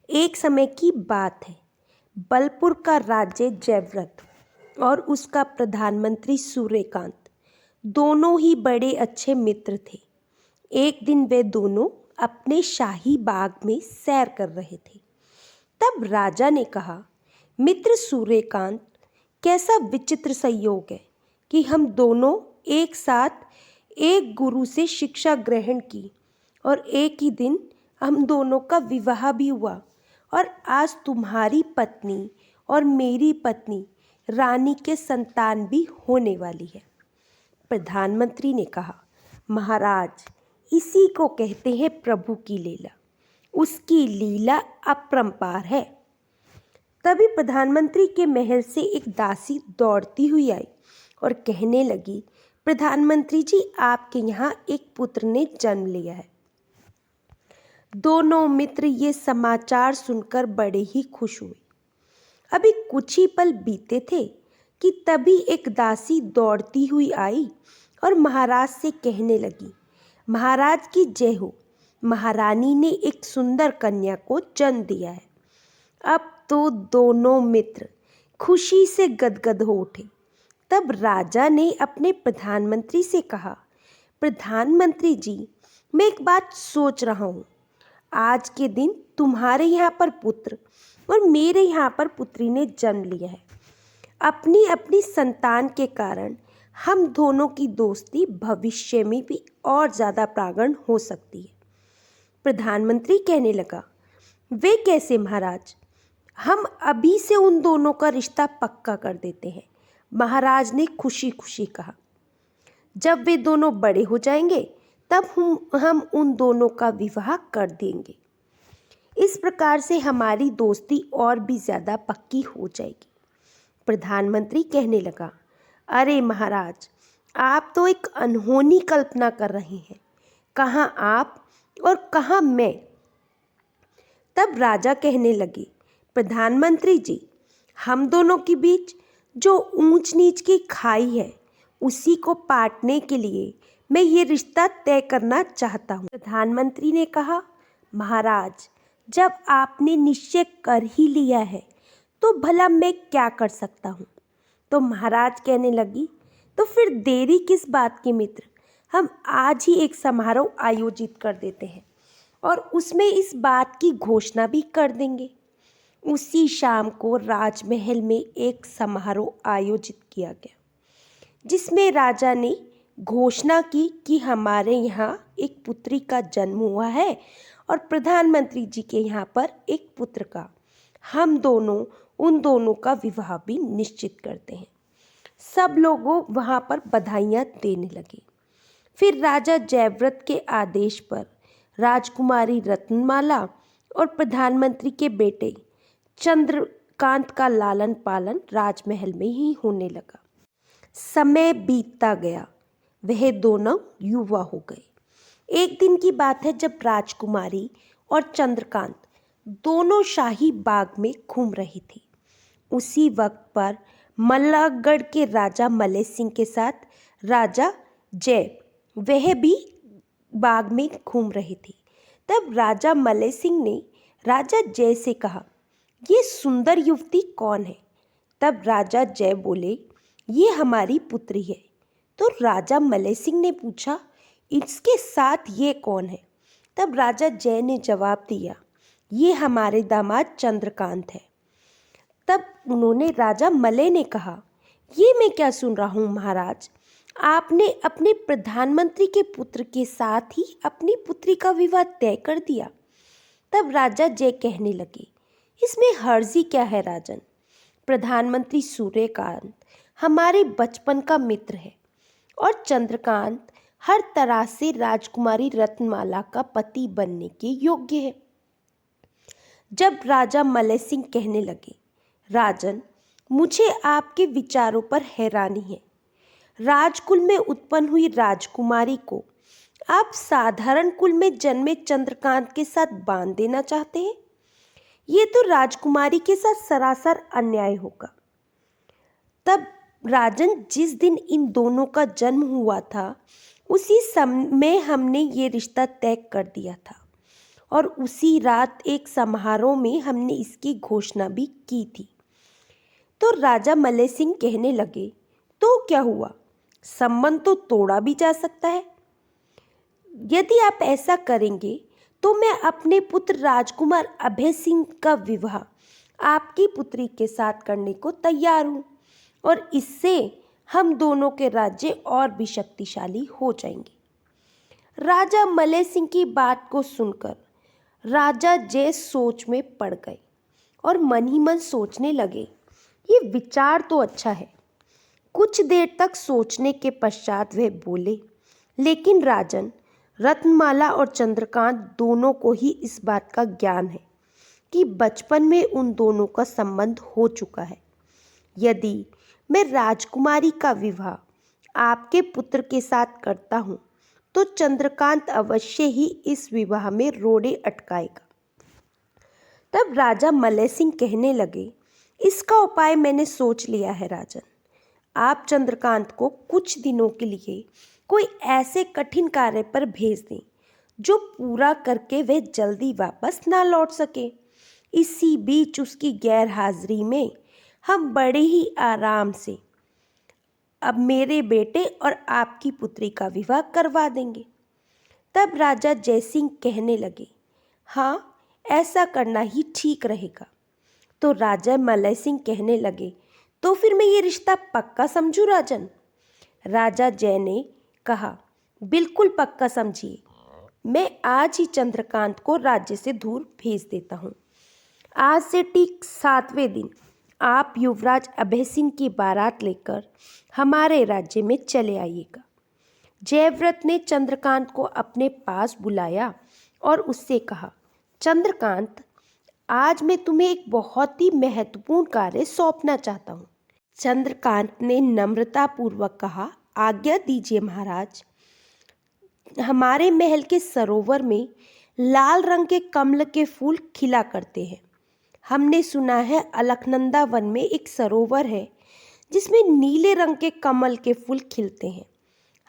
एक समय की बात है। बलपुर का राज्य जयव्रत और उसका प्रधानमंत्री सूर्यकांत दोनों ही बड़े अच्छे मित्र थे। एक दिन वे दोनों अपने शाही बाग में सैर कर रहे थे। तब राजा ने कहा, मित्र सूर्यकांत, कैसा विचित्र संयोग है कि हम दोनों एक साथ एक गुरु से शिक्षा ग्रहण की और एक ही दिन हम दोनों का विवाह भी हुआ और आज तुम्हारी पत्नी और मेरी पत्नी रानी के संतान भी होने वाली है। प्रधानमंत्री ने कहा, महाराज, इसी को कहते हैं प्रभु की लीला। उसकी लीला अपरंपार है। तभी प्रधानमंत्री के महल से एक दासी दौड़ती हुई आई और कहने लगी, प्रधानमंत्री जी, आपके यहाँ एक पुत्र ने जन्म लिया है। दोनों मित्र ये समाचार सुनकर बड़े ही खुश हुए। अभी कुछ ही पल बीते थे कि तभी एक दासी दौड़ती हुई आई और महाराज से कहने लगी, महाराज की जय हो, महारानी ने एक सुंदर कन्या को जन्म दिया है। अब तो दोनों मित्र खुशी से गदगद हो उठे। तब राजा ने अपने प्रधानमंत्री से कहा, प्रधानमंत्री जी, मैं एक बात सोच रहा हूँ। आज के दिन तुम्हारे यहाँ पर पुत्र और मेरे यहाँ पर पुत्री ने जन्म लिया है। अपनी अपनी संतान के कारण हम दोनों की दोस्ती भविष्य में भी और ज़्यादा प्रागण हो सकती है। प्रधानमंत्री कहने लगा, वे कैसे महाराज? हम अभी से उन दोनों का रिश्ता पक्का कर देते हैं। महाराज ने खुशी खुशी कहा, जब वे दोनों बड़े हो जाएंगे तब हम उन दोनों का विवाह कर देंगे। इस प्रकार से हमारी दोस्ती और भी ज़्यादा पक्की हो जाएगी। प्रधानमंत्री कहने लगा, अरे महाराज, आप तो एक अनहोनी कल्पना कर रहे हैं। कहाँ आप और कहाँ मैं? तब राजा कहने लगे, प्रधानमंत्री जी, हम दोनों के बीच जो ऊंच नीच की खाई है उसी को पाटने के लिए मैं ये रिश्ता तय करना चाहता हूँ। प्रधानमंत्री ने कहा, महाराज, जब आपने निश्चय कर ही लिया है तो भला मैं क्या कर सकता हूँ? तो महाराज कहने लगी, तो फिर देरी किस बात की मित्र, हम आज ही एक समारोह आयोजित कर देते हैं और उसमें इस बात की घोषणा भी कर देंगे। उसी शाम को राजमहल में एक समारोह आयोजित किया गया जिसमें राजा ने घोषणा की कि हमारे यहाँ एक पुत्री का जन्म हुआ है और प्रधानमंत्री जी के यहाँ पर एक पुत्र का। हम दोनों उन दोनों का विवाह भी निश्चित करते हैं। सब लोगों वहाँ पर बधाइयाँ देने लगे। फिर राजा जयव्रत के आदेश पर राजकुमारी रत्नमाला और प्रधानमंत्री के बेटे चंद्रकांत का लालन पालन राजमहल में ही होने लगा। समय बीतता गया, वह दोनों युवा हो गए। एक दिन की बात है जब राजकुमारी और चंद्रकांत दोनों शाही बाग में घूम रही थी। उसी वक्त पर मल्लागढ़ के राजा मलय सिंह के साथ राजा जय वह भी बाग में घूम रहे थे। तब राजा मलय सिंह ने राजा जय से कहा, ये सुंदर युवती कौन है? तब राजा जय बोले, ये हमारी पुत्री है। तो राजा मलय सिंह ने पूछा, इसके साथ ये कौन है? तब राजा जय ने जवाब दिया, ये हमारे दामाद चंद्रकांत है। तब उन्होंने राजा मलय ने कहा, ये मैं क्या सुन रहा हूँ महाराज, आपने अपने प्रधानमंत्री के पुत्र के साथ ही अपनी पुत्री का विवाह तय कर दिया। तब राजा जय कहने लगे, इसमें हर्जी क्या है राजन? प्रधानमंत्री सूर्यकांत हमारे बचपन का मित्र है और चंद्रकांत हर तरह से राजकुमारी रत्नमाला का पति बनने के योग्य है। जब राजा मलय सिंह कहने लगे, राजन, मुझे आपके विचारों पर हैरानी है। राजकुल में उत्पन्न हुई राजकुमारी को आप साधारण कुल में जन्मे चंद्रकांत के साथ बांध देना चाहते हैं? ये तो राजकुमारी के साथ सरासर अन्याय होगा। तब राजन, जिस दिन इन दोनों का जन्म हुआ था उसी समय हमने ये रिश्ता तय कर दिया था और उसी रात एक समारोह में हमने इसकी घोषणा भी की थी। तो राजा मलय सिंह कहने लगे, तो क्या हुआ? संबंध तो तोड़ा भी जा सकता है। यदि आप ऐसा करेंगे तो मैं अपने पुत्र राजकुमार अभय सिंह का विवाह आपकी पुत्री के साथ करने को तैयार हूँ, और इससे हम दोनों के राज्य और भी शक्तिशाली हो जाएंगे। राजा मलय सिंह की बात को सुनकर राजा जय सोच में पड़ गए और मन ही मन सोचने लगे, ये विचार तो अच्छा है। कुछ देर तक सोचने के पश्चात वे बोले, लेकिन राजन, रत्नमाला और चंद्रकांत दोनों को ही इस बात का ज्ञान है कि बचपन में उन दोनों का संबंध हो चुका है। यदि मैं राजकुमारी का विवाह आपके पुत्र के साथ करता हूँ तो चंद्रकांत अवश्य ही इस विवाह में रोड़े अटकाएगा। तब राजा मलय सिंह कहने लगे, इसका उपाय मैंने सोच लिया है राजन। आप चंद्रकांत को कुछ दिनों के लिए कोई ऐसे कठिन कार्य पर भेज दें जो पूरा करके वह जल्दी वापस ना लौट सके। इसी बीच उसकी गैर हाजिरी में हम बड़े ही आराम से अब मेरे बेटे और आपकी पुत्री का विवाह करवा देंगे। तब राजा जयसिंह कहने लगे, हाँ, ऐसा करना ही ठीक रहेगा। तो राजा मलय सिंह कहने लगे, तो फिर मैं ये रिश्ता पक्का समझूं राजन? राजा जय ने कहा, बिल्कुल पक्का समझिए। मैं आज ही चंद्रकांत को राज्य से दूर भेज देता हूँ। आज से ठीक 7वें दिन आप युवराज अभय सिंह की बारात लेकर हमारे राज्य में चले आइएगा। जयव्रत ने चंद्रकांत को अपने पास बुलाया और उससे कहा, चंद्रकांत, आज मैं तुम्हें एक बहुत ही महत्वपूर्ण कार्य सौंपना चाहता हूँ। चंद्रकांत ने नम्रतापूर्वक कहा, आज्ञा दीजिए महाराज। हमारे महल के सरोवर में लाल रंग के कमल के फूल खिला करते हैं। हमने सुना है अलकनंदा वन में एक सरोवर है जिसमें नीले रंग के कमल के फूल खिलते हैं।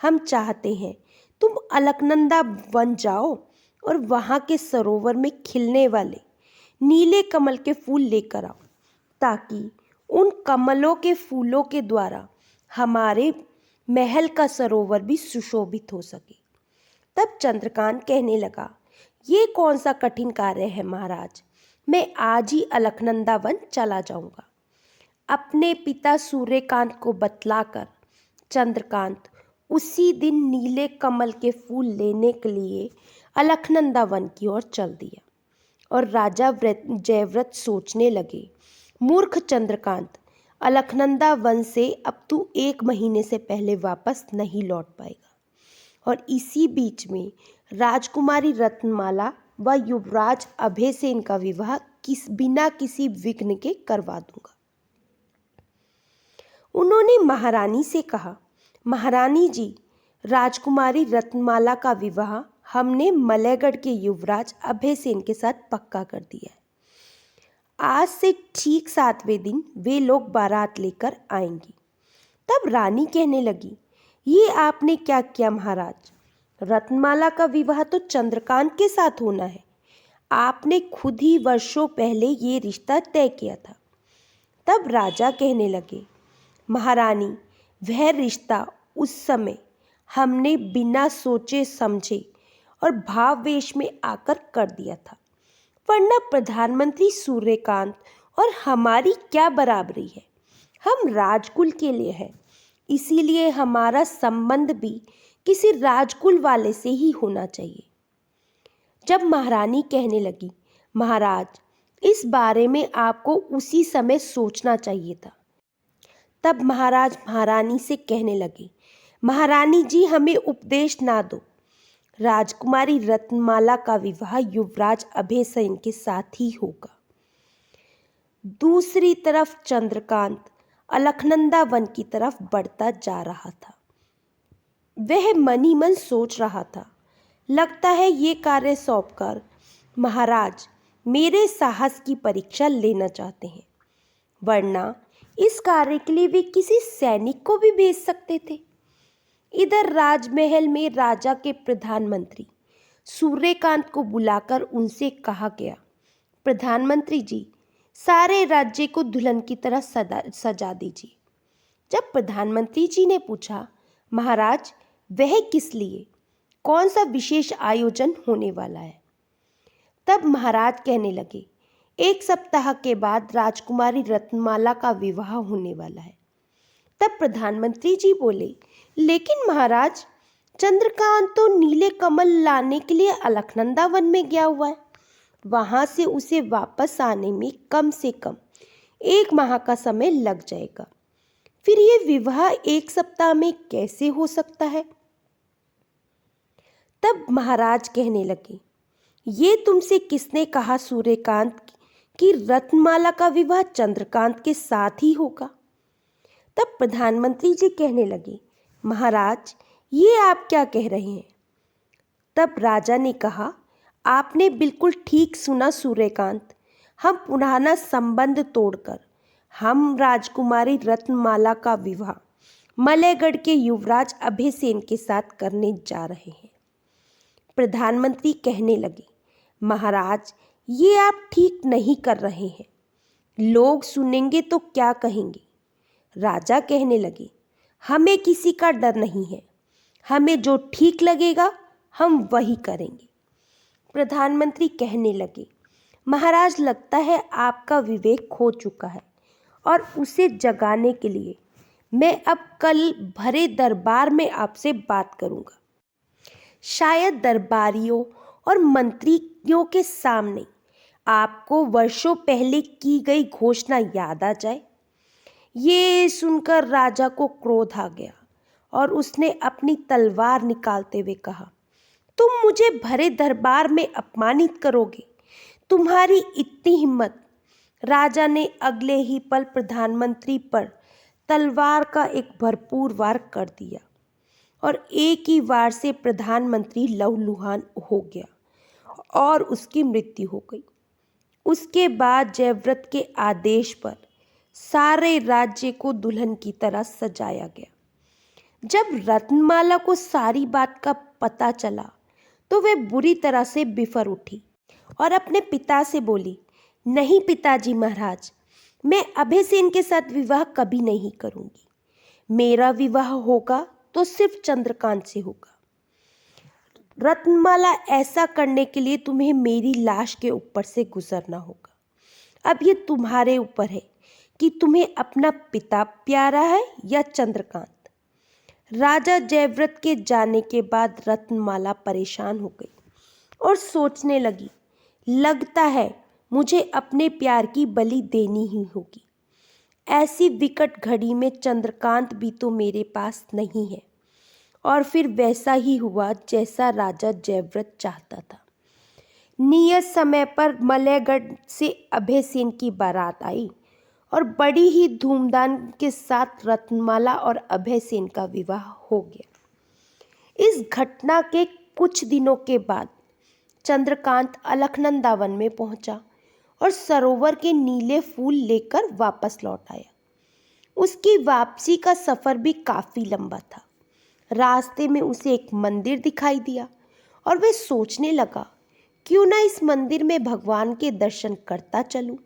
हम चाहते हैं तुम अलकनंदा वन जाओ और वहाँ के सरोवर में खिलने वाले नीले कमल के फूल लेकर आओ, ताकि उन कमलों के फूलों के द्वारा हमारे महल का सरोवर भी सुशोभित हो सके। तब चंद्रकांत कहने लगा, ये कौन सा कठिन कार्य है महाराज, मैं आज ही अलकनंदा वन चला जाऊंगा। अपने पिता सूर्यकांत को बतलाकर चंद्रकांत उसी दिन नीले कमल के फूल लेने के लिए अलकनंदा वन की ओर चल दिया। और राजा जयव्रत सोचने लगे, मूर्ख चंद्रकांत, अलकनंदा वन से अब तू 1 महीने से पहले वापस नहीं लौट पाएगा, और इसी बीच में राजकुमारी रत्नमाला व युवराज अभय सेन का विवाह बिना किसी विघ्न के करवा दूंगा। उन्होंने महारानी से कहा, महारानी जी, राजकुमारी रत्नमाला का विवाह हमने मलयगढ़ के युवराज अभय सेन के साथ पक्का कर दिया है। आज से ठीक 7वें दिन वे लोग बारात लेकर आएंगी। तब रानी कहने लगी, ये आपने क्या किया महाराज? रत्नमाला का विवाह तो चंद्रकांत के साथ होना है। आपने खुद ही वर्षों पहले ये रिश्ता तय किया था। तब राजा कहने लगे, महारानी, वह रिश्ता उस समय हमने बिना सोचे समझे और भाववेश में आकर कर दिया था, वरना प्रधानमंत्री सूर्यकांत और हमारी क्या बराबरी है। हम राजकुल के लिए हैं, इसीलिए हमारा संबंध भी किसी राजकुल वाले से ही होना चाहिए। जब महारानी कहने लगी, महाराज, इस बारे में आपको उसी समय सोचना चाहिए था। तब महाराज महारानी से कहने लगे, महारानी जी, हमें उपदेश ना दो। राजकुमारी रत्नमाला का विवाह युवराज अभय सेन के साथ ही होगा। दूसरी तरफ चंद्रकांत अलकनंदा वन की तरफ बढ़ता जा रहा था। वह मन ही मन सोच रहा था, लगता है ये कार्य सौंपकर महाराज मेरे साहस की परीक्षा लेना चाहते हैं, वरना इस कार्य के लिए वे किसी सैनिक को भी भेज सकते थे। इधर राजमहल में राजा के प्रधानमंत्री सूर्यकांत को बुलाकर उनसे कहा गया, प्रधानमंत्री जी, सारे राज्य को दुल्हन की तरह सजा दीजिए। जब प्रधानमंत्री जी ने पूछा, महाराज वह किस लिए, कौन सा विशेष आयोजन होने वाला है, तब महाराज कहने लगे, 1 सप्ताह के बाद राजकुमारी रत्नमाला का विवाह होने वाला है। तब प्रधानमंत्री जी बोले, लेकिन महाराज चंद्रकांत तो नीले कमल लाने के लिए अलकनंदा वन में गया हुआ है। वहां से उसे वापस आने में कम से कम 1 माह का समय लग जाएगा। फिर ये विवाह 1 सप्ताह में कैसे हो सकता है? तब महाराज कहने लगे, ये तुमसे किसने कहा सूर्यकांत कि रत्नमाला का विवाह चंद्रकांत के साथ ही होगा? तब प्रधानमंत्री जी कहने लगे, महाराज ये आप क्या कह रहे हैं? तब राजा ने कहा, आपने बिल्कुल ठीक सुना सूर्यकांत, हम पुराना संबंध तोड़कर हम राजकुमारी रत्नमाला का विवाह मलयगढ़ के युवराज अभयसेन के साथ करने जा रहे हैं। प्रधानमंत्री कहने लगे, महाराज ये आप ठीक नहीं कर रहे हैं, लोग सुनेंगे तो क्या कहेंगे? राजा कहने लगे, हमें किसी का डर नहीं है, हमें जो ठीक लगेगा हम वही करेंगे। प्रधानमंत्री कहने लगे, महाराज लगता है आपका विवेक खो चुका है और उसे जगाने के लिए मैं अब कल भरे दरबार में आपसे बात करूंगा। शायद दरबारियों और मंत्रियों के सामने आपको वर्षों पहले की गई घोषणा याद आ जाए। ये सुनकर राजा को क्रोध आ गया और उसने अपनी तलवार निकालते हुए कहा, तुम मुझे भरे दरबार में अपमानित करोगे? तुम्हारी इतनी हिम्मत? राजा ने अगले ही पल प्रधानमंत्री पर तलवार का एक भरपूर वार कर दिया और एक ही वार से प्रधानमंत्री लहूलुहान हो गया और उसकी मृत्यु हो गई। उसके बाद जयव्रत के आदेश पर सारे राज्य को दुल्हन की तरह सजाया गया। जब रत्नमाला को सारी बात का पता चला तो वे बुरी तरह से बिफर उठी और अपने पिता से बोली, नहीं पिताजी महाराज, मैं अभयसेन के साथ विवाह कभी नहीं करूंगी। मेरा विवाह होगा तो सिर्फ चंद्रकांत से होगा। रत्नमाला, ऐसा करने के लिए तुम्हें मेरी लाश के ऊपर से गुजरना होगा। अब ये तुम्हारे ऊपर है कि तुम्हें अपना पिता प्यारा है या चंद्रकांत। राजा जयव्रत के जाने के बाद रत्नमाला परेशान हो गई और सोचने लगी, लगता है मुझे अपने प्यार की बलि देनी ही होगी। ऐसी विकट घड़ी में चंद्रकांत भी तो मेरे पास नहीं है। और फिर वैसा ही हुआ जैसा राजा जयव्रत चाहता था। नियत समय पर मलयगढ़ से अभयसेन की बारात आई और बड़ी ही धूमधाम के साथ रत्नमाला और अभयसेन का विवाह हो गया। इस घटना के कुछ दिनों के बाद चंद्रकांत अलकनंदा वन में पहुंचा और सरोवर के नीले फूल लेकर वापस लौट आया। उसकी वापसी का सफ़र भी काफ़ी लंबा था। रास्ते में उसे एक मंदिर दिखाई दिया और वह सोचने लगा, क्यों ना इस मंदिर में भगवान के दर्शन करता चलूं।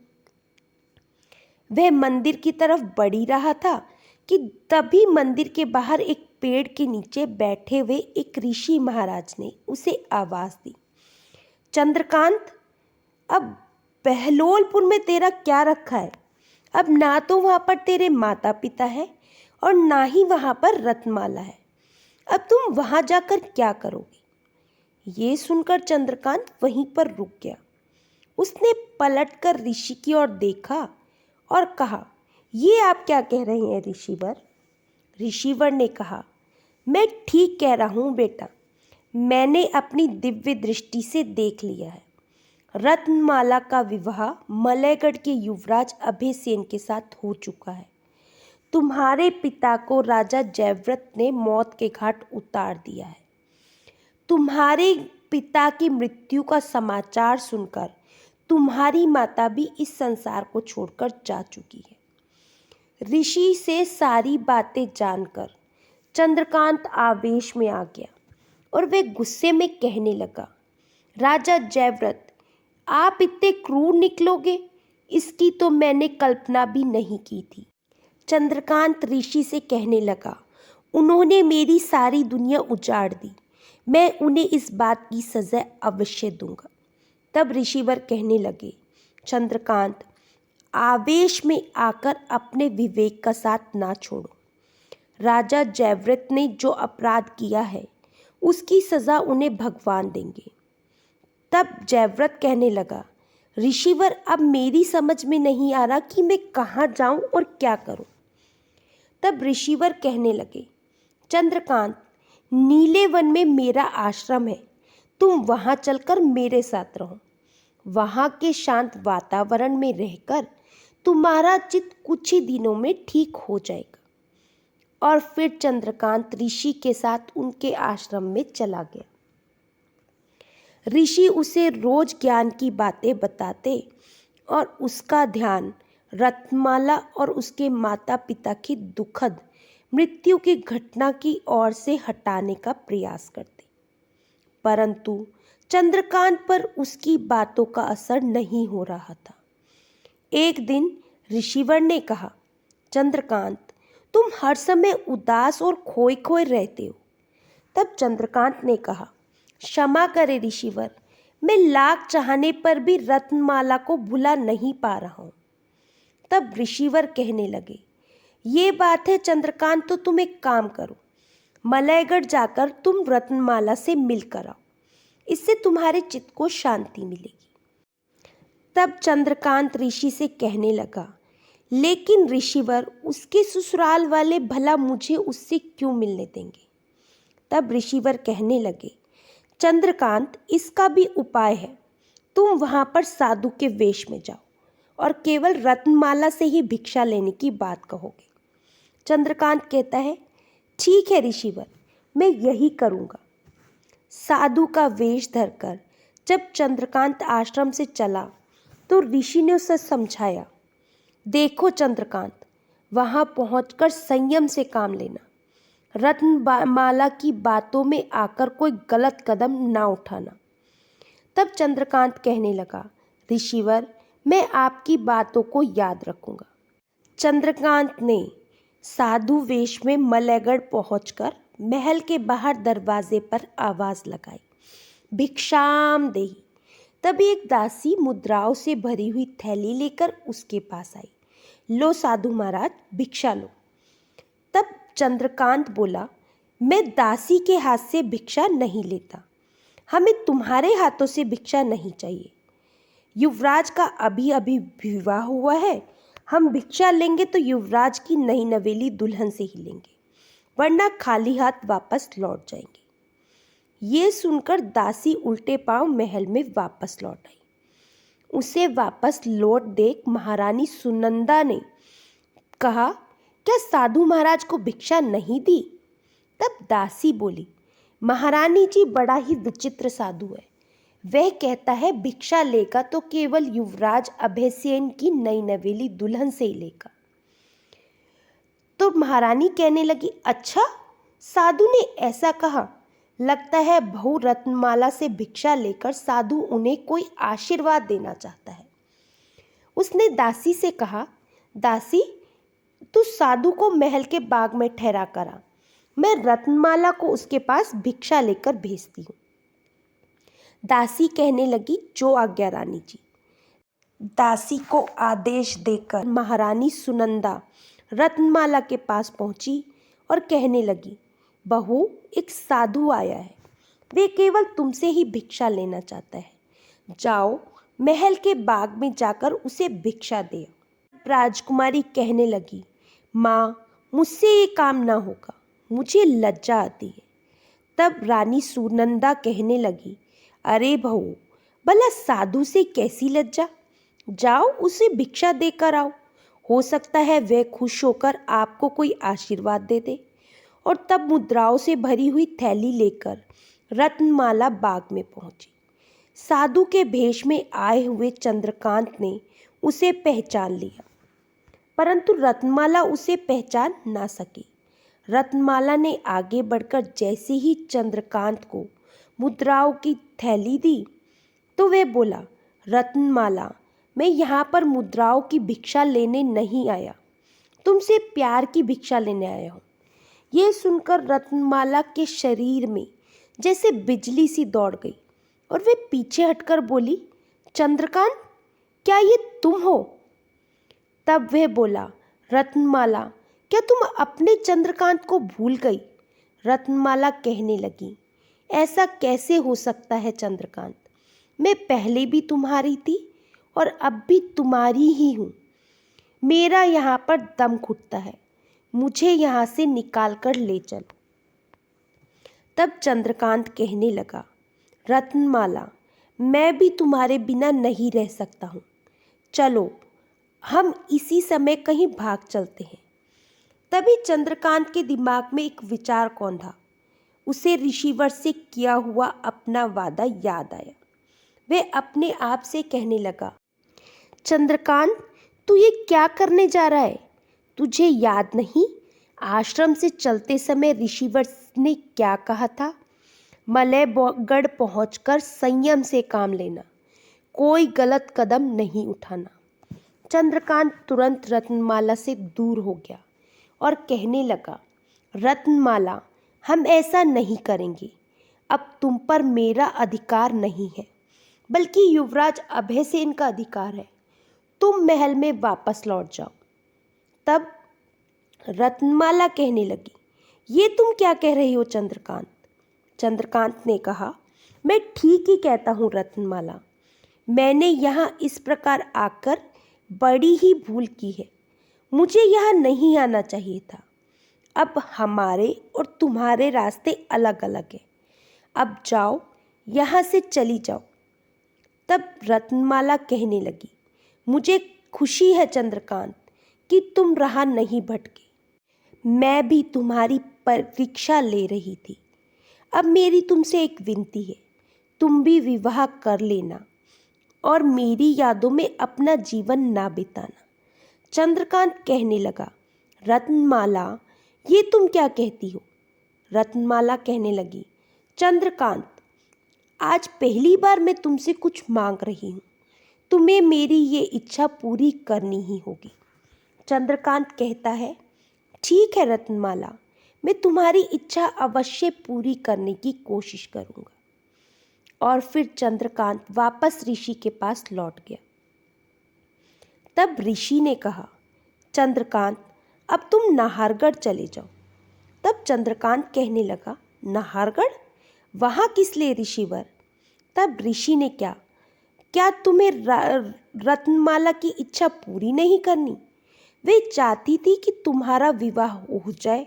वह मंदिर की तरफ बढ़ ही रहा था कि तभी मंदिर के बाहर एक पेड़ के नीचे बैठे हुए एक ऋषि महाराज ने उसे आवाज़ दी, चंद्रकांत, अब बहलोलपुर में तेरा क्या रखा है? अब ना तो वहाँ पर तेरे माता पिता है और ना ही वहाँ पर रत्नमाला है। अब तुम वहाँ जाकर क्या करोगे? ये सुनकर चंद्रकांत वहीं पर रुक गया। उसने पलटकर ऋषि की ओर देखा और कहा, ये आप क्या कह रहे हैं ऋषिवर? ऋषिवर ने कहा, मैं ठीक कह रहा हूँ बेटा, मैंने अपनी दिव्य दृष्टि से देख लिया है। रत्नमाला का विवाह मलयगढ़ के युवराज अभयसेन के साथ हो चुका है। तुम्हारे पिता को राजा जयव्रत ने मौत के घाट उतार दिया है। तुम्हारे पिता की मृत्यु का समाचार सुनकर तुम्हारी माता भी इस संसार को छोड़कर जा चुकी है। ऋषि से सारी बातें जानकर चंद्रकांत आवेश में आ गया और वह गुस्से में कहने लगा, राजा जयव्रत, आप इतने क्रूर निकलोगे, इसकी तो मैंने कल्पना भी नहीं की थी। चंद्रकांत ऋषि से कहने लगा, उन्होंने मेरी सारी दुनिया उजाड़ दी, मैं उन्हें इस बात की सज़ा अवश्य दूंगा। तब ऋषिवर कहने लगे, चंद्रकांत, आवेश में आकर अपने विवेक का साथ ना छोड़ो। राजा जयव्रत ने जो अपराध किया है उसकी सज़ा उन्हें भगवान देंगे। तब जयव्रत कहने लगा, ऋषिवर, अब मेरी समझ में नहीं आ रहा कि मैं कहाँ जाऊँ और क्या करूँ। तब ऋषिवर कहने लगे, चंद्रकांत, नीले वन में मेरा आश्रम है, तुम वहाँ चलकर मेरे साथ रहो। वहाँ के शांत वातावरण में रहकर तुम्हारा चित्त कुछ ही दिनों में ठीक हो जाएगा। और फिर चंद्रकांत ऋषि के साथ उनके आश्रम में चला गया। ऋषि उसे रोज ज्ञान की बातें बताते और उसका ध्यान रत्नमाला और उसके माता पिता की दुखद मृत्यु की घटना की ओर से हटाने का प्रयास करते, परंतु चंद्रकांत पर उसकी बातों का असर नहीं हो रहा था। एक दिन ऋषिवर ने कहा, चंद्रकांत, तुम हर समय उदास और खोए खोए रहते हो। तब चंद्रकांत ने कहा, क्षमा करे ऋषिवर, मैं लाख चाहने पर भी रत्नमाला को भुला नहीं पा रहा हूँ। तब ऋषिवर कहने लगे, ये बात है चंद्रकांत, तो तुम एक काम करो, मलयगढ़ जाकर तुम रत्नमाला से मिलकर आओ, इससे तुम्हारे चित्त को शांति मिलेगी। तब चंद्रकांत ऋषि से कहने लगा, लेकिन ऋषिवर, उसके ससुराल वाले भला मुझे उससे क्यों मिलने देंगे। तब ऋषिवर कहने लगे, चंद्रकांत, इसका भी उपाय है, तुम वहाँ पर साधु के वेश में जाओ और केवल रत्नमाला से ही भिक्षा लेने की बात कहोगे। चंद्रकांत कहता है, ठीक है ऋषिवर, मैं यही करूँगा। साधु का वेश धरकर जब चंद्रकांत आश्रम से चला तो ऋषि ने उसे समझाया, देखो चंद्रकांत, वहाँ पहुंचकर संयम से काम लेना, रत्नमाला की बातों में आकर कोई गलत कदम ना उठाना। तब चंद्रकांत कहने लगा, ऋषिवर, मैं आपकी बातों को याद रखूंगा। चंद्रकांत ने साधु वेश में मलयगढ़ पहुंचकर महल के बाहर दरवाजे पर आवाज लगाई, भिक्षाम देहि। तभी एक दासी मुद्राओं से भरी हुई थैली लेकर उसके पास आई, लो साधु महाराज, भिक्षा लो। तब चंद्रकांत बोला, मैं दासी के हाथ से भिक्षा नहीं लेता, हमें तुम्हारे हाथों से भिक्षा नहीं चाहिए। युवराज का अभी अभी विवाह हुआ है, हम भिक्षा लेंगे तो युवराज की नई नवेली दुल्हन से ही लेंगे, वरना खाली हाथ वापस लौट जाएंगे। ये सुनकर दासी उल्टे पांव महल में वापस लौट आई। उसे वापस लौट देख महारानी सुनंदा ने कहा, क्या साधु महाराज को भिक्षा नहीं दी। तब दासी बोली, महारानी जी बड़ा ही विचित्र साधु है, वह कहता है भिक्षा लेगा तो केवल युवराज अभयसेन की नई नवेली दुल्हन से ही लेगा। तो महारानी कहने लगी, अच्छा, साधु ने ऐसा कहा, लगता है बहू रत्नमाला से भिक्षा लेकर साधु उन्हें कोई आशीर्वाद देना चाहता है। उसने दासी से कहा, दासी, तू साधु को महल के बाग में ठहरा करा, मैं रत्नमाला को उसके पास भिक्षा लेकर भेजती हूँ। दासी कहने लगी, जो आज्ञा रानी जी। दासी को आदेश देकर महारानी सुनंदा रत्नमाला के पास पहुंची और कहने लगी, बहू, एक साधु आया है, वे केवल तुमसे ही भिक्षा लेना चाहता है, जाओ महल के बाग में जाकर उसे भिक्षा दे। राजकुमारी कहने लगी, माँ, मुझसे ये काम ना होगा, मुझे लज्जा आती है। तब रानी सुनंदा कहने लगी, अरे बहू, भला साधु से कैसी लज्जा, जाओ उसे भिक्षा देकर आओ, हो सकता है वह खुश होकर आपको कोई आशीर्वाद दे दे। और तब मुद्राओं से भरी हुई थैली लेकर रत्नमाला बाग में पहुंची। साधु के भेष में आए हुए चंद्रकांत ने उसे पहचान लिया, परंतु रत्नमाला उसे पहचान ना सकी। रत्नमाला ने आगे बढ़कर जैसे ही चंद्रकांत को मुद्राओं की थैली दी, तो वह बोला, रत्नमाला, मैं यहाँ पर मुद्राओं की भिक्षा लेने नहीं आया, तुमसे प्यार की भिक्षा लेने आया हूँ। यह सुनकर रत्नमाला के शरीर में जैसे बिजली सी दौड़ गई और वे पीछे हटकर बोली, चंद्रकांत, क्या ये तुम हो? तब वह बोला, रत्नमाला, क्या तुम अपने चंद्रकांत को भूल गई? रत्नमाला कहने लगी, ऐसा कैसे हो सकता है चंद्रकांत, मैं पहले भी तुम्हारी थी और अब भी तुम्हारी ही हूँ। मेरा यहाँ पर दम घुटता है, मुझे यहाँ से निकाल कर ले चलो। तब चंद्रकांत कहने लगा, रत्नमाला, मैं भी तुम्हारे बिना नहीं रह सकता हूँ, चलो हम इसी समय कहीं भाग चलते हैं। तभी चंद्रकांत के दिमाग में एक विचार कौंधा। उसे ऋषिवर से किया हुआ अपना वादा याद आया। वह अपने आप से कहने लगा, चंद्रकांत, तू ये क्या करने जा रहा है? तुझे याद नहीं, आश्रम से चलते समय ऋषिवर ने क्या कहा था? मलयगढ़ पहुंचकर संयम से काम लेना, कोई गलत कदम नहीं उठाना। चंद्रकांत तुरंत रत्नमाला से दूर हो गया और कहने लगा, रत्नमाला, हम ऐसा नहीं करेंगे। अब तुम पर मेरा अधिकार नहीं है, बल्कि युवराज अभय सेन का अधिकार है। तुम महल में वापस लौट जाओ। तब रत्नमाला कहने लगी, ये तुम क्या कह रही हो चंद्रकांत? चंद्रकांत ने कहा, मैं ठीक ही कहता हूँ रत्नमाला, मैंने यहाँ इस प्रकार आकर बड़ी ही भूल की है। मुझे यहाँ नहीं आना चाहिए था। अब हमारे और तुम्हारे रास्ते अलग अलग हैं। अब जाओ, यहाँ से चली जाओ। तब रत्नमाला कहने लगी, मुझे खुशी है चंद्रकांत कि तुम राह नहीं भटके। मैं भी तुम्हारी परीक्षा ले रही थी। अब मेरी तुमसे एक विनती है, तुम भी विवाह कर लेना और मेरी यादों में अपना जीवन ना बिताना। चंद्रकांत कहने लगा, रत्नमाला, ये तुम क्या कहती हो? रत्नमाला कहने लगी, चंद्रकांत, आज पहली बार मैं तुमसे कुछ मांग रही हूँ। तुम्हें मेरी ये इच्छा पूरी करनी ही होगी। चंद्रकांत कहता है, ठीक है रत्नमाला, मैं तुम्हारी इच्छा अवश्य पूरी करने की कोशिश करूँगा। और फिर चंद्रकांत वापस ऋषि के पास लौट गया। तब ऋषि ने कहा, चंद्रकांत, अब तुम नाहरगढ़ चले जाओ। तब चंद्रकांत कहने लगा, नाहरगढ़? वहाँ किस लिए ऋषिवर? तब ऋषि ने क्या तुम्हें रत्नमाला की इच्छा पूरी नहीं करनी? वे चाहती थी कि तुम्हारा विवाह हो जाए।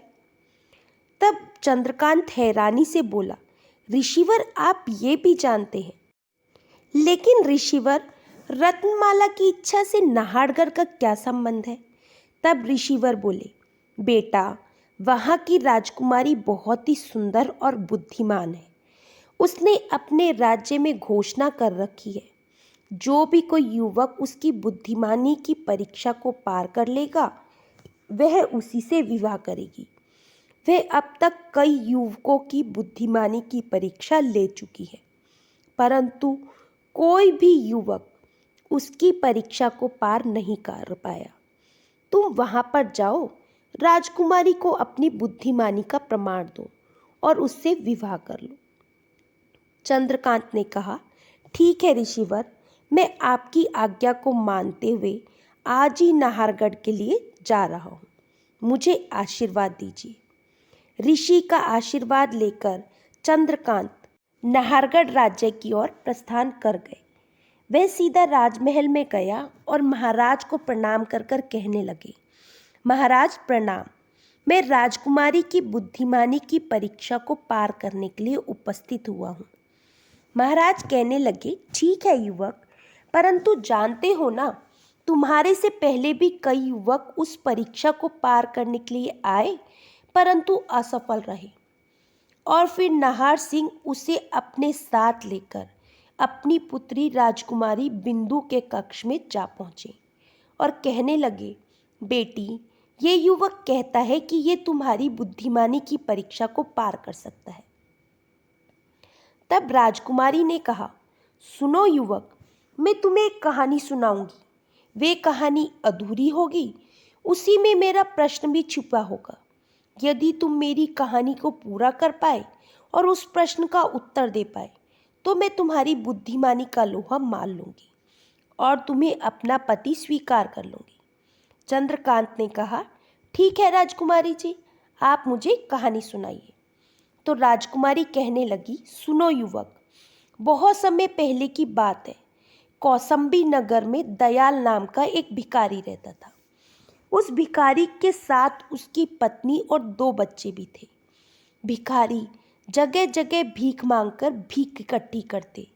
तब चंद्रकांत हैरानी से बोला, ऋषिवर, आप ये भी जानते हैं? लेकिन ऋषिवर, रत्नमाला की इच्छा से नाहरगढ़ का क्या संबंध है? तब ऋषिवर बोले, बेटा, वहाँ की राजकुमारी बहुत ही सुंदर और बुद्धिमान है। उसने अपने राज्य में घोषणा कर रखी है, जो भी कोई युवक उसकी बुद्धिमानी की परीक्षा को पार कर लेगा, वह उसी से विवाह करेगी। वह अब तक कई युवकों की बुद्धिमानी की परीक्षा ले चुकी है, परंतु कोई भी युवक उसकी परीक्षा को पार नहीं कर पाया। तुम वहाँ पर जाओ, राजकुमारी को अपनी बुद्धिमानी का प्रमाण दो और उससे विवाह कर लो। चंद्रकांत ने कहा, ठीक है ऋषिवर, मैं आपकी आज्ञा को मानते हुए आज ही नाहरगढ़ के लिए जा रहा हूँ। मुझे आशीर्वाद दीजिए। ऋषि का आशीर्वाद लेकर चंद्रकांत नाहरगढ़ राज्य की ओर प्रस्थान कर गए। वह सीधा राजमहल में गया और महाराज को प्रणाम कर कर कहने लगे, महाराज प्रणाम, मैं राजकुमारी की बुद्धिमानी की परीक्षा को पार करने के लिए उपस्थित हुआ हूँ। महाराज कहने लगे, ठीक है युवक, परंतु जानते हो ना, तुम्हारे से पहले भी कई युवक उस परीक्षा को पार करने के लिए आए, परंतु असफल रहे। और फिर नाहर सिंह उसे अपने साथ लेकर अपनी पुत्री राजकुमारी बिंदु के कक्ष में जा पहुँचे और कहने लगे, बेटी, ये युवक कहता है कि ये तुम्हारी बुद्धिमानी की परीक्षा को पार कर सकता है। तब राजकुमारी ने कहा, सुनो युवक, मैं तुम्हें एक कहानी सुनाऊंगी। वे कहानी अधूरी होगी, उसी में मेरा प्रश्न भी छुपा होगा। यदि तुम मेरी कहानी को पूरा कर पाए और उस प्रश्न का उत्तर दे पाए तो मैं तुम्हारी बुद्धिमानी का लोहा मान लूंगी और तुम्हें अपना पति स्वीकार कर लूंगी। चंद्रकांत ने कहा, ठीक है राजकुमारी जी, आप मुझे कहानी सुनाइए। तो राजकुमारी कहने लगी, सुनो युवक, बहुत समय पहले की बात है। कौसंबी नगर में दयाल नाम का एक भिखारी रहता था। उस भिखारी के साथ उसकी पत्नी और 2 बच्चे भी थे। भिखारी जगह जगह भीख मांगकर भीख इकट्ठी करते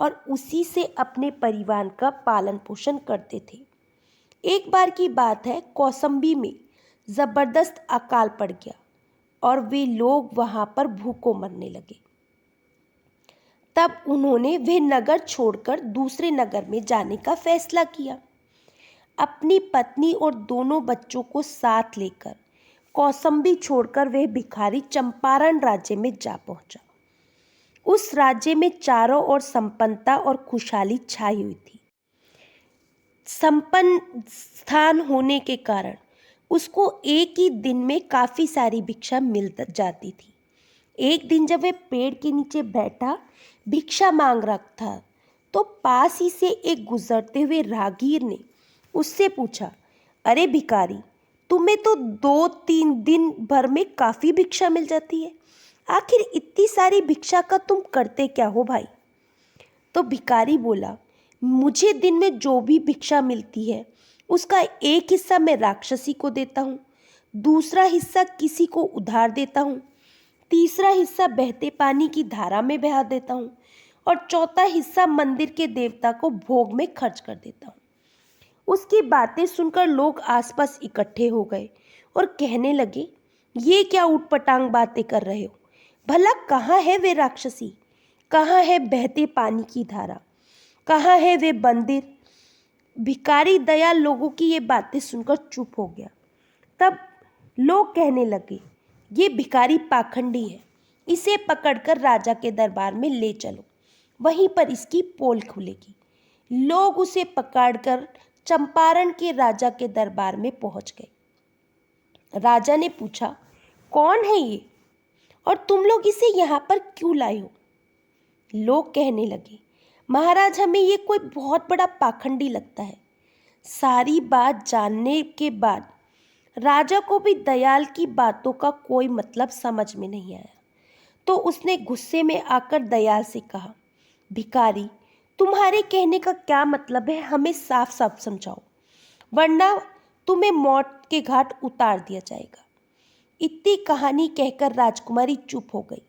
और उसी से अपने परिवार का पालन पोषण करते थे। एक बार की बात है, कौसंबी में जबरदस्त अकाल पड़ गया और वे लोग वहां पर भूखों मरने लगे। तब उन्होंने वह नगर छोड़कर दूसरे नगर में जाने का फैसला किया। अपनी पत्नी और दोनों बच्चों को साथ लेकर कौसंबी छोड़कर वह भिखारी चंपारण राज्य में जा पहुंचा। उस राज्य में चारों ओर संपन्नता और खुशहाली छाई हुई थी। संपन्न स्थान होने के कारण उसको एक ही दिन में काफ़ी सारी भिक्षा मिल जाती थी। एक दिन जब वह पेड़ के नीचे बैठा भिक्षा मांग रहा था तो पास ही से एक गुजरते हुए राहगीर ने उससे पूछा, अरे भिखारी, तुम्हें तो 2-3 दिन भर में काफ़ी भिक्षा मिल जाती है, आखिर इतनी सारी भिक्षा का तुम करते क्या हो भाई? तो भिखारी बोला, मुझे दिन में जो भी भिक्षा मिलती है उसका एक हिस्सा मैं राक्षसी को देता हूँ, दूसरा हिस्सा किसी को उधार देता हूँ, तीसरा हिस्सा बहते पानी की धारा में बहा देता हूँ और चौथा हिस्सा मंदिर के देवता को भोग में खर्च कर देता हूँ। उसकी बातें सुनकर लोग आसपास इकट्ठे हो गए और कहने लगे, ये क्या ऊटपटांग बातें कर रहे हो? भला कहाँ है वे राक्षसी? कहाँ है बहते पानी की धारा? कहाँ है वे मंदिर? भिखारी दयाल लोगों की ये बातें सुनकर चुप हो गया। तब लोग कहने लगे, ये भिखारी पाखंडी है, इसे पकड़कर राजा के दरबार में ले चलो, वहीं पर इसकी पोल खुलेगी। लोग उसे पकड़कर चंपारण के राजा के दरबार में पहुंच गए। राजा ने पूछा, कौन है ये और तुम लोग इसे यहाँ पर क्यों लाए हो? लोग कहने लगे, महाराज, हमें ये कोई बहुत बड़ा पाखंडी लगता है। सारी बात जानने के बाद राजा को भी दयाल की बातों का कोई मतलब समझ में नहीं आया, तो उसने गुस्से में आकर दयाल से कहा, भिखारी, तुम्हारे कहने का क्या मतलब है, हमें साफ साफ समझाओ, वरना तुम्हें मौत के घाट उतार दिया जाएगा। इतनी कहानी कहकर राजकुमारी चुप हो गई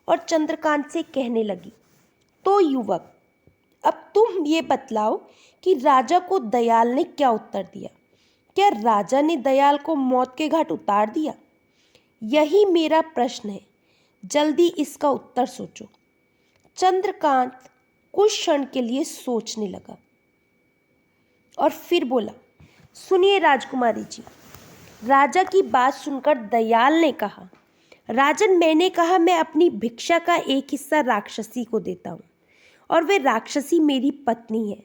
और चंद्रकांत से कहने लगी, तो युवक, अब तुम ये बतलाओ कि राजा को दयाल ने क्या उत्तर दिया? क्या राजा ने दयाल को मौत के घाट उतार दिया? यही मेरा प्रश्न है, जल्दी इसका उत्तर सोचो। चंद्रकांत कुछ क्षण के लिए सोचने लगा और फिर बोला, सुनिए राजकुमारी जी। राजा की बात सुनकर दयाल ने कहा, राजन, मैंने कहा मैं अपनी भिक्षा का एक हिस्सा राक्षसी को देता हूँ और वे राक्षसी मेरी पत्नी है।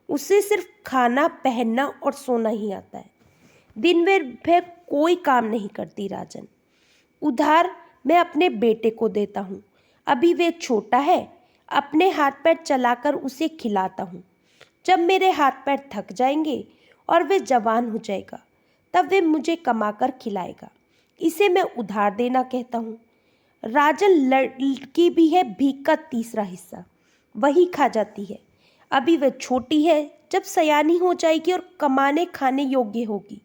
उसे सिर्फ खाना, पहनना और सोना ही आता है। दिन भर कोई काम नहीं करती राजन। उधार मैं अपने बेटे को देता हूँ, अभी वे छोटा है, अपने हाथ पैर चलाकर उसे खिलाता हूँ। जब मेरे हाथ पैर थक जाएंगे और वे जवान हो जाएगा तब वे मुझे कमाकर खिलाएगा, इसे मैं उधार देना कहता हूँ। राजन, लड़की भी है भीख का तीसरा हिस्सा, वही खा जाती है। अभी वह छोटी है, जब सयानी हो जाएगी और कमाने खाने योग्य होगी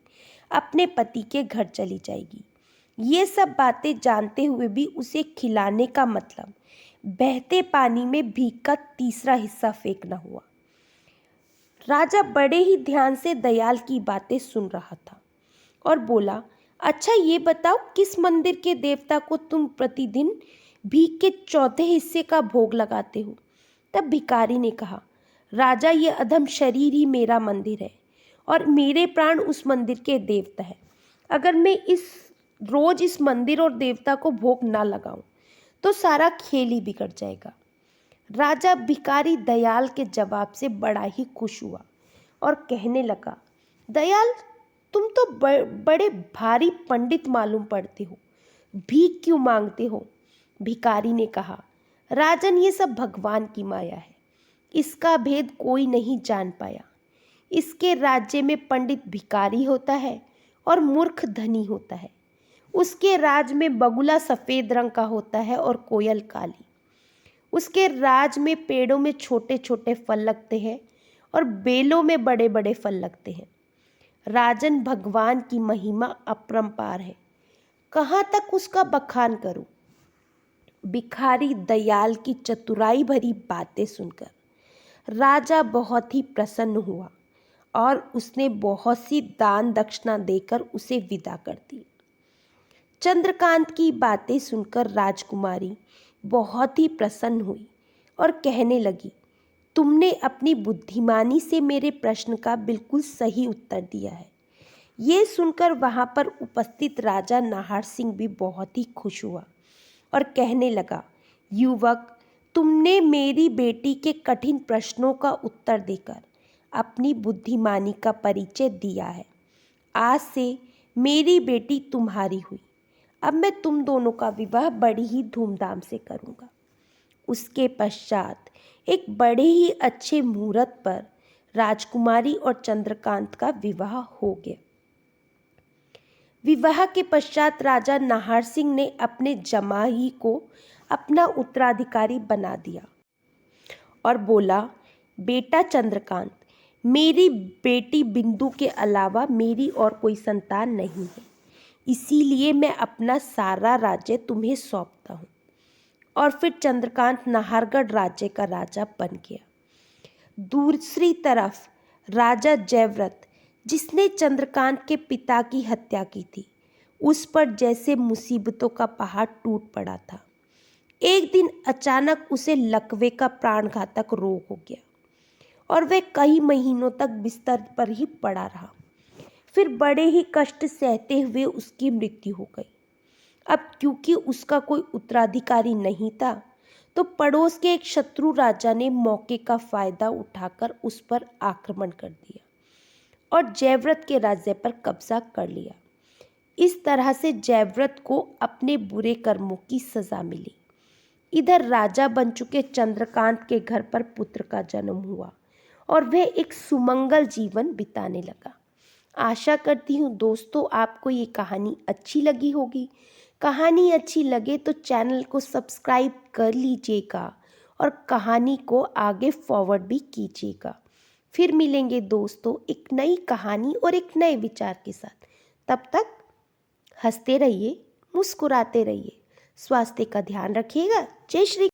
अपने पति के घर चली जाएगी। ये सब बातें जानते हुए भी उसे खिलाने का मतलब बहते पानी में भीख का तीसरा हिस्सा फेंकना हुआ। राजा बड़े ही ध्यान से दयाल की बातें सुन रहा था और बोला, अच्छा ये बताओ, किस मंदिर के देवता को तुम प्रतिदिन भीख के चौथे हिस्से का भोग लगाते हो? तब भिखारी ने कहा, राजा, ये अधम शरीर ही मेरा मंदिर है और मेरे प्राण उस मंदिर के देवता है। अगर मैं रोज इस मंदिर और देवता को भोग ना लगाऊं तो सारा खेल ही बिगड़ जाएगा। राजा भिखारी दयाल के जवाब से बड़ा ही खुश हुआ और कहने लगा, दयाल, तुम तो बड़े भारी पंडित मालूम पड़ते हो, भीख क्यों मांगते हो? भिखारी ने कहा, राजन, ये सब भगवान की माया है, इसका भेद कोई नहीं जान पाया। इसके राज्य में पंडित भिखारी होता है और मूर्ख धनी होता है। उसके राज में बगुला सफ़ेद रंग का होता है और कोयल काली। उसके राज में पेड़ों में छोटे छोटे फल लगते हैं और बेलों में बड़े बड़े फल लगते हैं। राजन, भगवान की महिमा अपरंपार है, कहाँ तक उसका बखान करूं? भिखारी दयाल की चतुराई भरी बातें सुनकर राजा बहुत ही प्रसन्न हुआ और उसने बहुत सी दान दक्षिणा देकर उसे विदा कर दी। चंद्रकांत की बातें सुनकर राजकुमारी बहुत ही प्रसन्न हुई और कहने लगी, तुमने अपनी बुद्धिमानी से मेरे प्रश्न का बिल्कुल सही उत्तर दिया है। ये सुनकर वहाँ पर उपस्थित राजा नाहर सिंह भी बहुत ही खुश हुआ और कहने लगा, युवक, तुमने मेरी बेटी के कठिन प्रश्नों का उत्तर देकर अपनी बुद्धिमानी का परिचय दिया है। आज से मेरी बेटी तुम्हारी हुई। अब मैं तुम दोनों का विवाह बड़ी ही धूमधाम से करूँगा। उसके पश्चात एक बड़े ही अच्छे मुहूर्त पर राजकुमारी और चंद्रकांत का विवाह हो गया। विवाह के पश्चात राजा नाहर सिंह ने अपने जमाई को अपना उत्तराधिकारी बना दिया और बोला, बेटा चंद्रकांत, मेरी बेटी बिंदु के अलावा मेरी और कोई संतान नहीं है, इसीलिए मैं अपना सारा राज्य तुम्हें सौंपता हूँ। और फिर चंद्रकांत नाहरगढ़ राज्य का राजा बन गया। दूसरी तरफ राजा जयव्रत, जिसने चंद्रकांत के पिता की हत्या की थी, उस पर जैसे मुसीबतों का पहाड़ टूट पड़ा था। एक दिन अचानक उसे लकवे का प्राणघातक रोग हो गया और वह कई महीनों तक बिस्तर पर ही पड़ा रहा। फिर बड़े ही कष्ट सहते हुए उसकी मृत्यु हो गई। अब क्योंकि उसका कोई उत्तराधिकारी नहीं था, तो पड़ोस के एक शत्रु राजा ने मौके का फायदा उठाकर उस पर आक्रमण कर दिया और जयव्रत के राज्य पर कब्जा कर लिया। इस तरह से जयव्रत को अपने बुरे कर्मों की सजा मिली। इधर राजा बन चुके चंद्रकांत के घर पर पुत्र का जन्म हुआ और वह एक सुमंगल जीवन बिताने लगा। आशा करती हूँ दोस्तों, आपको ये कहानी अच्छी लगी होगी। कहानी अच्छी लगे तो चैनल को सब्सक्राइब कर लीजिएगा और कहानी को आगे फॉरवर्ड भी कीजिएगा। फिर मिलेंगे दोस्तों एक नई कहानी और एक नए विचार के साथ। तब तक हंसते रहिए, मुस्कुराते रहिए, स्वास्थ्य का ध्यान रखिएगा। जय श्री